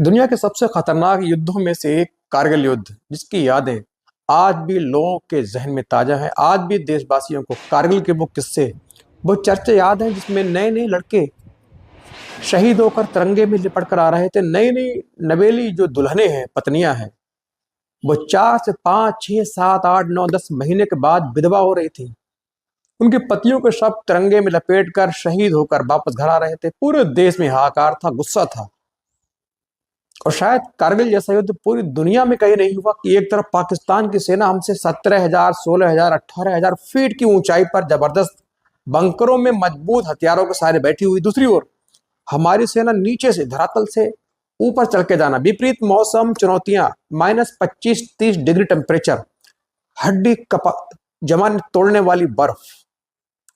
दुनिया के सबसे खतरनाक युद्धों में से एक कारगिल युद्ध, जिसकी यादें आज भी लोगों के जहन में ताजा है। आज भी देशवासियों को कारगिल के वो किस्से, वो चर्चे याद हैं जिसमें नए नए लड़के शहीद होकर तिरंगे में लिपट कर आ रहे थे। नई नई नवेली जो दुल्हनें हैं, पत्नियां हैं, वो 4 से 5 6 7 8 9 10 महीने के बाद विधवा हो रही थी। उनके पतियों के शव तिरंगे में लपेट कर शहीद होकर वापस घर आ रहे थे। पूरे देश में हाहाकार था, गुस्सा था। और शायद कारगिल जैसा युद्ध पूरी दुनिया में कहीं नहीं हुआ कि एक तरफ पाकिस्तान की सेना हमसे 17,000 16,000 18,000 फीट की ऊंचाई पर जबरदस्त बंकरों में मजबूत हथियारों के सहारे बैठी हुई, दूसरी ओर हमारी सेना नीचे से, धरातल से ऊपर चल के जाना, विपरीत मौसम, चुनौतियां, -25 30 डिग्री टेम्परेचर, हड्डी कपा जमान तोड़ने वाली बर्फ,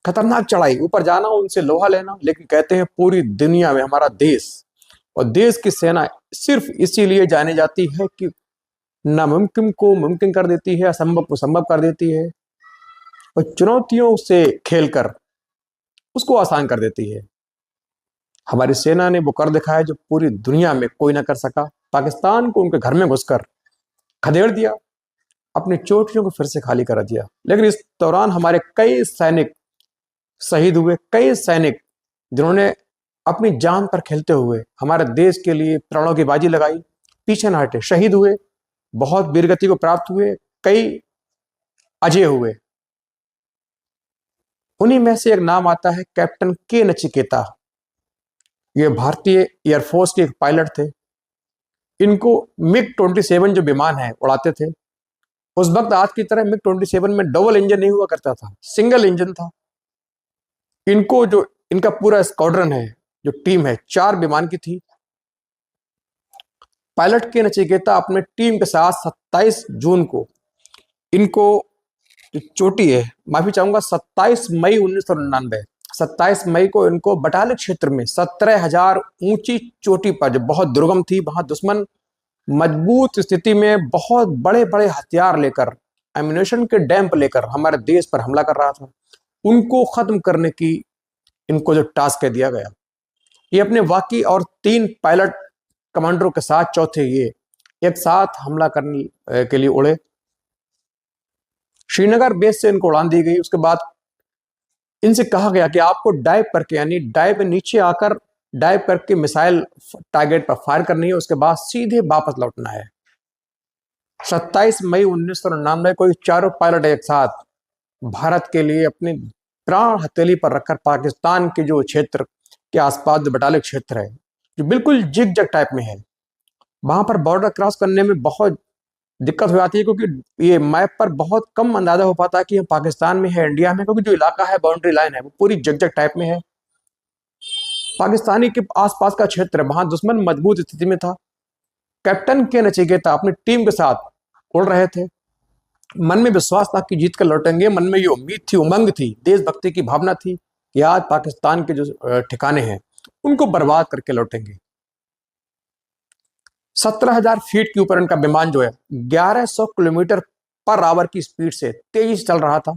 खतरनाक चढ़ाई, ऊपर जाना, उनसे लोहा लेना। लेकिन कहते हैं पूरी दुनिया में हमारा देश और देश की सेना सिर्फ इसीलिए जानी जाती है कि नामुमकिन को मुमकिन कर देती है, असंभव को संभव कर देती है और चुनौतियों से खेलकर उसको आसान कर देती है। हमारी सेना ने वो कर दिखाया जो पूरी दुनिया में कोई ना कर सका। पाकिस्तान को उनके घर में घुसकर खदेड़ दिया, अपनी चोटियों को फिर से खाली कर दिया। लेकिन इस दौरान हमारे कई सैनिक शहीद हुए, कई सैनिक जिन्होंने अपनी जान पर खेलते हुए हमारे देश के लिए प्राणों की बाजी लगाई, पीछे न हटे, शहीद हुए, बहुत वीरगति को प्राप्त हुए, कई अजय हुए। उन्हीं में से एक नाम आता है कैप्टन के नचिकेता। ये भारतीय एयरफोर्स के एक पायलट थे। इनको MiG-27 जो विमान है उड़ाते थे। उस वक्त आज की तरह MiG-27 में डबल इंजन नहीं हुआ करता था, सिंगल इंजन था। इनको जो इनका पूरा स्क्वाड्रन है, जो टीम है, 4 विमान की थी। पायलट के नचिकेता अपने टीम के साथ 27 जून को इनको जो चोटी है, माफी चाहूंगा, 27 मई 1999, 27 मई को इनको बटालिक क्षेत्र में 17,000 ऊंची चोटी पर, जो बहुत दुर्गम थी, वहां दुश्मन मजबूत स्थिति में बहुत बड़े बड़े हथियार लेकर, एम्यूनेशन के डैम्प लेकर हमारे देश पर हमला कर रहा था। उनको खत्म करने की इनको जो टास्क दिया गया, ये अपने वाकी और 3 पायलट कमांडरों के साथ, चौथे ये एक साथ हमला करने के लिए उड़े। श्रीनगर बेस से इनको उड़ान दी गई। उसके बाद इनसे कहा गया कि आपको डाइव करके, यानी डाइव में नीचे आकर डाइव करके मिसाइल टारगेट पर फायर करनी है, उसके बाद सीधे वापस लौटना है। 27 मई 1999 को चारों पायलट एक साथ भारत के लिए अपनी प्राण हथेली पर रखकर पाकिस्तान के जो क्षेत्र के आसपास जो बटालिक क्षेत्र है, जो बिल्कुल जिग जग टाइप में है, वहां पर बॉर्डर क्रॉस करने में बहुत दिक्कत हो जाती है, क्योंकि ये मैप पर बहुत कम अंदाजा हो पाता है कि हम पाकिस्तान में है, इंडिया में, क्योंकि जो इलाका है, बाउंड्री लाइन है, वो पूरी जग जग टाइप में है। पाकिस्तानी के आसपास का क्षेत्र है, वहां दुश्मन मजबूत स्थिति में था। कैप्टन के नचिकेता अपनी टीम के साथ उड़ रहे थे। मन में विश्वास था कि जीत कर लौटेंगे। मन में ये उम्मीद थी, उमंग थी, देशभक्ति की भावना थी कि आज पाकिस्तान के जो ठिकाने हैं उनको बर्बाद करके लौटेंगे। 17,000 फीट के ऊपर इनका विमान जो है 1100 किलोमीटर पर आवर की स्पीड से तेजी से चल रहा था।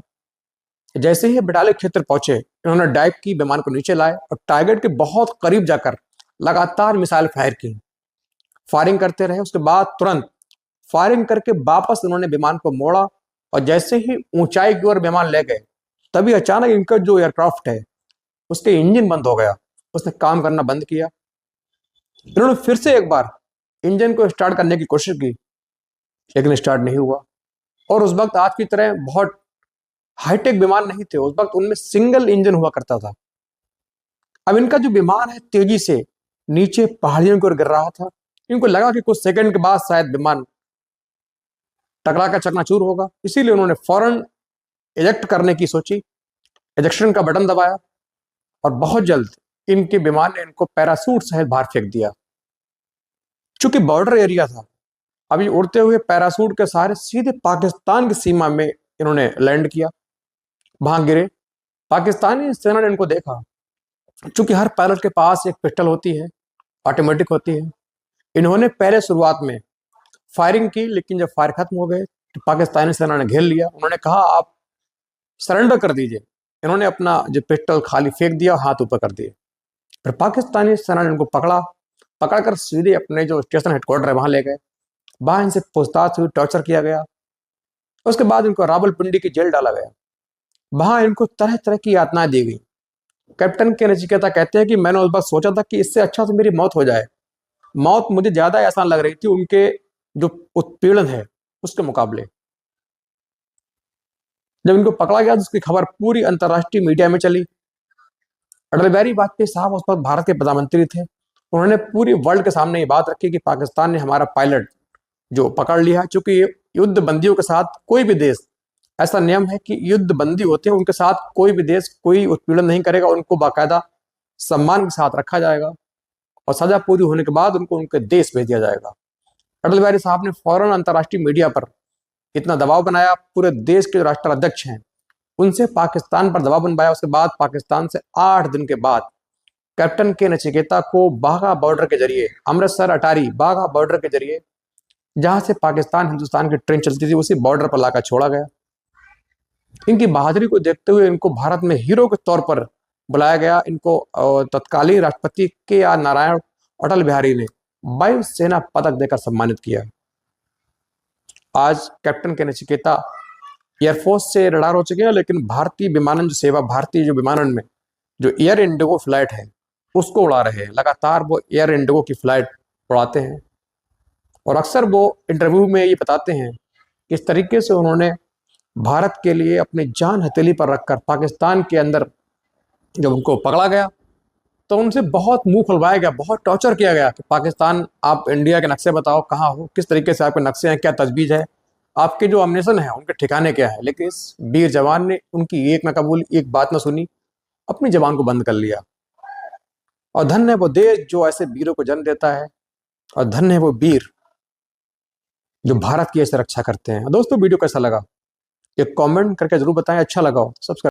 जैसे ही बटालिक क्षेत्र पहुंचे, इन्होंने डाइव की, विमान को नीचे लाए और टारगेट के बहुत करीब जाकर लगातार मिसाइल फायर की, फायरिंग करते रहे। उसके बाद तुरंत फायरिंग करके वापस उन्होंने विमान को मोड़ा और जैसे ही ऊंचाई की ओर विमान ले गए, तभी अचानक इनका जो एयरक्राफ्ट है उसके इंजन बंद हो गया, उसने काम करना बंद किया। इन्होंने फिर से एक बार इंजन को स्टार्ट करने की कोशिश की, लेकिन स्टार्ट नहीं हुआ। और उस वक्त आज की तरह बहुत हाईटेक विमान नहीं थे, उस वक्त उनमें सिंगल इंजन हुआ करता था। अब इनका जो विमान है तेजी से नीचे पहाड़ियों की ओर गिर रहा था। इनको लगा कि कुछ सेकंड के बाद शायद विमान टकरा कर चकनाचूर होगा, इसीलिए उन्होंने फौरन इजेक्ट करने की सोची, इजेक्शन का बटन दबाया और बहुत जल्द इनके विमान ने इनको पैरासूट सहित बाहर फेंक दिया। चूंकि बॉर्डर एरिया था, अभी उड़ते हुए पैरासूट के सहारे सीधे पाकिस्तान की सीमा में इन्होंने लैंड किया, वहां गिरे। पाकिस्तानी सेना ने इनको देखा। चूंकि हर पायलट के पास एक पिस्टल होती है, ऑटोमेटिक होती है, इन्होंने पहले शुरुआत में फायरिंग की, लेकिन जब फायर खत्म हो गए तो पाकिस्तानी सेना ने घेर लिया। उन्होंने कहा आप सरेंडर कर दीजिए। इन्होंने अपना जो पिस्टल खाली फेंक दिया, हाथ ऊपर कर दिए। फिर पाकिस्तानी सेना ने इनको पकड़ा पकड़कर सीधे अपने जो स्टेशन हेडक्वार्टर है वहां ले गए। वहां इनसे पूछताछ हुई, टॉर्चर किया गया। उसके बाद इनको रावलपिंडी की जेल डाला गया। वहां इनको तरह तरह की यातनाएं दी गई। कैप्टन के नचिकेता कहते हैं कि मैंने उस बार सोचा था कि इससे अच्छा तो मेरी मौत हो जाए। मौत मुझे ज्यादा आसान लग रही थी उनके जो उत्पीड़न है उसके मुकाबले। जब इनको पकड़ा गया तो उसकी खबर पूरी अंतर्राष्ट्रीय मीडिया में चली। अटल बिहारी वाजपेयी साहब उस वक्त भारत के प्रधानमंत्री थे। उन्होंने पूरी वर्ल्ड के सामने ये बात रखी कि पाकिस्तान ने हमारा पायलट जो पकड़ लिया है। चूंकि युद्ध बंदियों के साथ कोई भी देश, ऐसा नियम है कि युद्ध बंदी होते हैं उनके साथ कोई भी देश कोई उत्पीड़न नहीं करेगा, उनको बाकायदा सम्मान के साथ रखा जाएगा और सजा पूरी होने के बाद उनको उनके देश भेज दिया जाएगा। अटल बिहारी साहब ने फौरन अंतर्राष्ट्रीय मीडिया पर इतना दबाव बनाया, पूरे देश के जो राष्ट्राध्यक्ष हैं उनसे पाकिस्तान पर दबाव बनवाया। उसके बाद पाकिस्तान से 8 दिन के बाद कैप्टन के नचिकेता को बाघा बॉर्डर के जरिए, अमृतसर अटारी बाघा बॉर्डर के जरिए, जहां से पाकिस्तान हिंदुस्तान की ट्रेन चलती थी, उसी बॉर्डर पर लाकर छोड़ा गया। इनकी बहादुरी को देखते हुए इनको भारत में हीरो के तौर पर बुलाया गया। इनको तत्कालीन राष्ट्रपति के आर नारायण अटल बिहारी ने वायु सेना पदक देकर सम्मानित किया। आज कैप्टन के नचिकेता एयरफोर्स से रिटायर हो चुके हैं, लेकिन भारतीय विमानन सेवा, भारतीय जो विमानन में जो एयर इंडिगो फ्लाइट है उसको उड़ा रहे हैं। लगातार वो एयर इंडिगो की फ्लाइट उड़ाते हैं और अक्सर वो इंटरव्यू में ये बताते हैं किस तरीके से उन्होंने भारत के लिए अपनी जान हथेली पर रखकर पाकिस्तान के अंदर जब उनको पकड़ा गया तो उनसे बहुत मुंह खुलवाया गया, बहुत टॉर्चर किया गया कि पाकिस्तान आप इंडिया के नक्शे बताओ कहाँ हो, किस तरीके से आपके नक्शे हैं, क्या तजवीज़ है, आपके जो अम्नेशन है उनके ठिकाने क्या है। लेकिन इस वीर जवान ने उनकी एक न कबूली, एक बात न सुनी, अपनी जबान को बंद कर लिया। और धन्य है वो देश जो ऐसे वीरों को जन्म देता है, और धन्य है वो वीर जो भारत की ऐसे रक्षा करते हैं। दोस्तों वीडियो कैसा लगा एक कमेंट करके जरूर बताएं, अच्छा लगा हो सब्सक्राइब